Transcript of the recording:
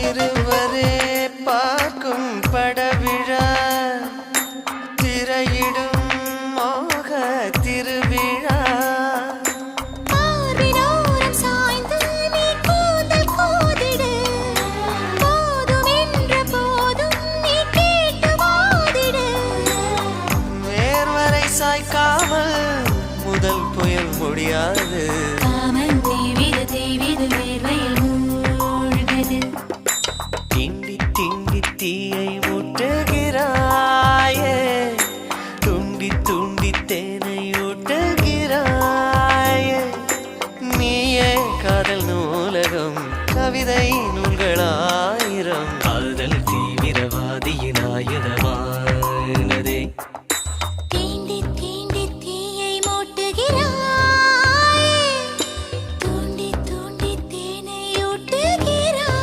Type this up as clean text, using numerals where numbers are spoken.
இருவரே பார்க்கும் படவிழா திரையிடும் மோக திருவிழா சாய்க்காமல் முதல் புயல் முடியாது காமன் தேவிது வேர்வையில் மூழ்கது